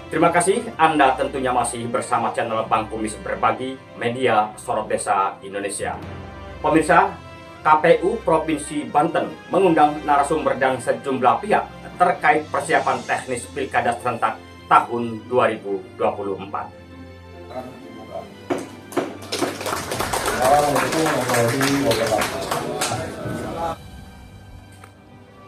Terima kasih Anda tentunya masih bersama channel Bang Kumis Berbagi Media Sorot Desa Indonesia. Pemirsa, KPU Provinsi Banten mengundang narasumber dan sejumlah pihak terkait persiapan teknis Pilkada serentak tahun 2024.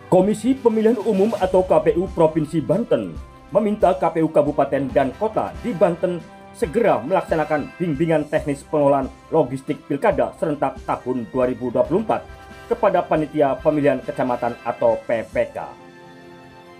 Komisi Pemilihan Umum atau KPU Provinsi Banten meminta KPU Kabupaten dan Kota di Banten segera melaksanakan bimbingan teknis pengelolaan logistik Pilkada serentak tahun 2024 kepada Panitia Pemilihan Kecamatan atau PPK.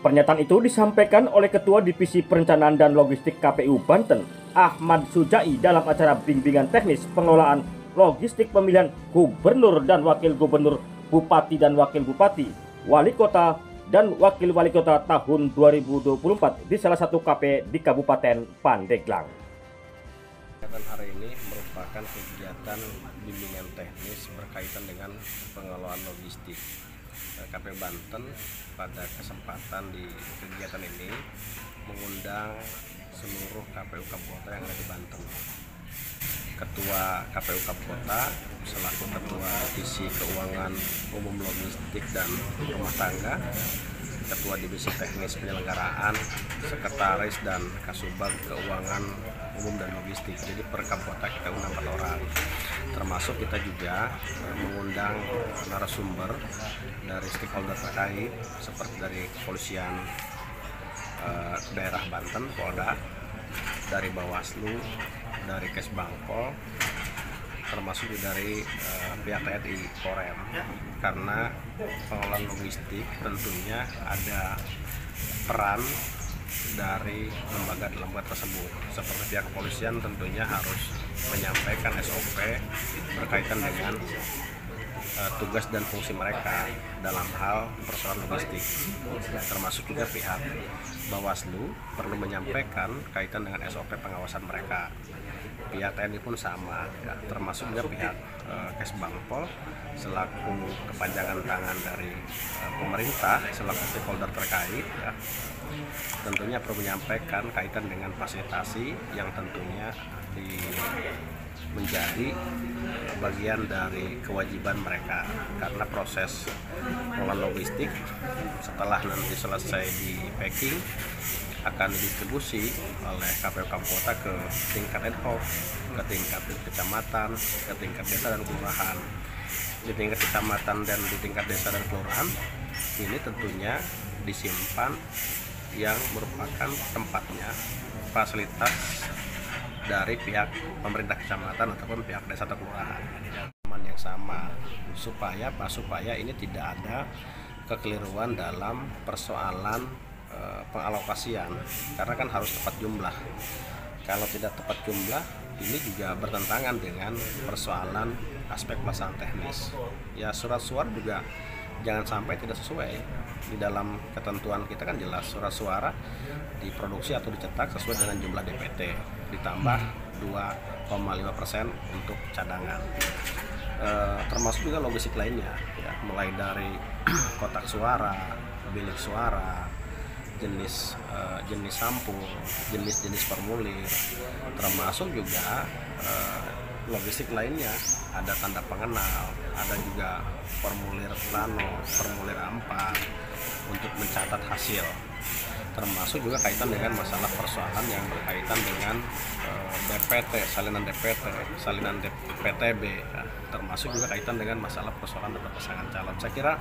Pernyataan itu disampaikan oleh Ketua Divisi Perencanaan dan Logistik KPU Banten, Ahmad Sujai, dalam acara bimbingan teknis pengelolaan logistik pemilihan Gubernur dan Wakil Gubernur, Bupati dan Wakil Bupati, Wali Kota dan Wakil Wali Kota tahun 2024 di salah satu KP di Kabupaten Pandeglang. Kegiatan hari ini merupakan kegiatan bimbingan teknis berkaitan dengan pengelolaan logistik. KP Banten pada kesempatan di kegiatan ini mengundang seluruh KPU Kabupaten yang ada di Banten. Ketua KPU Kabupaten selaku Ketua Divisi Keuangan Umum Logistik dan Rumah Tangga, Ketua Divisi Teknis Penyelenggaraan, Sekretaris dan Kasubag Keuangan Umum dan Logistik. Jadi per kabupaten kita undang 4 orang. Termasuk kita juga mengundang narasumber dari stakeholder terkait seperti dari kepolisian daerah Banten, Polda, dari Bawaslu, dari Kesbangpol, termasuk dari pihak TNI Korem, karena pengelolaan logistik tentunya ada peran dari lembaga tersebut. Seperti pihak kepolisian tentunya harus menyampaikan SOP berkaitan dengan tugas dan fungsi mereka dalam hal persoalan logistik. Termasuk juga pihak Bawaslu perlu menyampaikan kaitan dengan SOP pengawasan mereka. Pihak TNI pun sama, ya, termasuk juga pihak Kesbangpol selaku kepanjangan tangan dari pemerintah selaku stakeholder terkait, ya, tentunya perlu menyampaikan kaitan dengan fasilitasi yang tentunya menjadi bagian dari kewajiban mereka, karena proses pengelolaan logistik setelah nanti selesai di packing akan didistribusi oleh KPU Kabupaten ke tingkat ad hoc, ke tingkat kecamatan, ke tingkat desa dan kelurahan. Di tingkat kecamatan dan di tingkat desa dan kelurahan ini tentunya disimpan yang merupakan tempatnya fasilitas dari pihak pemerintah kecamatan ataupun pihak desa atau kelurahan. Yang sama supaya ini tidak ada kekeliruan dalam persoalan pengalokasian, karena kan harus tepat jumlah. Kalau tidak tepat jumlah, ini juga bertentangan dengan persoalan aspek pelaksanaan teknis. Ya, surat suara juga jangan sampai tidak sesuai. Di dalam ketentuan kita kan jelas surat suara diproduksi atau dicetak sesuai dengan jumlah DPT ditambah 2,5% untuk cadangan. Termasuk juga logistik lainnya, ya, mulai dari kotak suara, bilik suara, jenis sampul, jenis formulir, termasuk juga logistik lainnya, ada tanda pengenal, ada juga formulir plano, formulir A4 untuk mencatat hasil, termasuk juga kaitan dengan masalah persoalan yang berkaitan dengan DPT, salinan DPT, salinan PTB, ya, termasuk juga kaitan dengan masalah persoalan data pasangan calon. Saya kira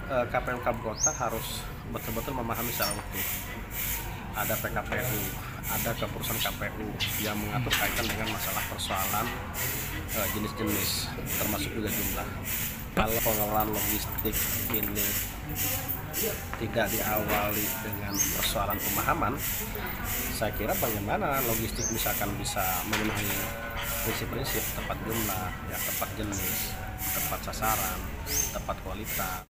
KPU Kabupaten harus betul-betul memahami secara utuh. Ada PKPU, ada keputusan KPU yang mengatur kaitan dengan masalah persoalan jenis-jenis, termasuk juga jumlah. Kalau pengelolaan logistik ini tidak diawali dengan persoalan pemahaman, saya kira bagaimana logistik misalkan bisa memenuhi prinsip-prinsip tepat jumlah, ya, tepat jenis, tepat sasaran, tepat kualitas.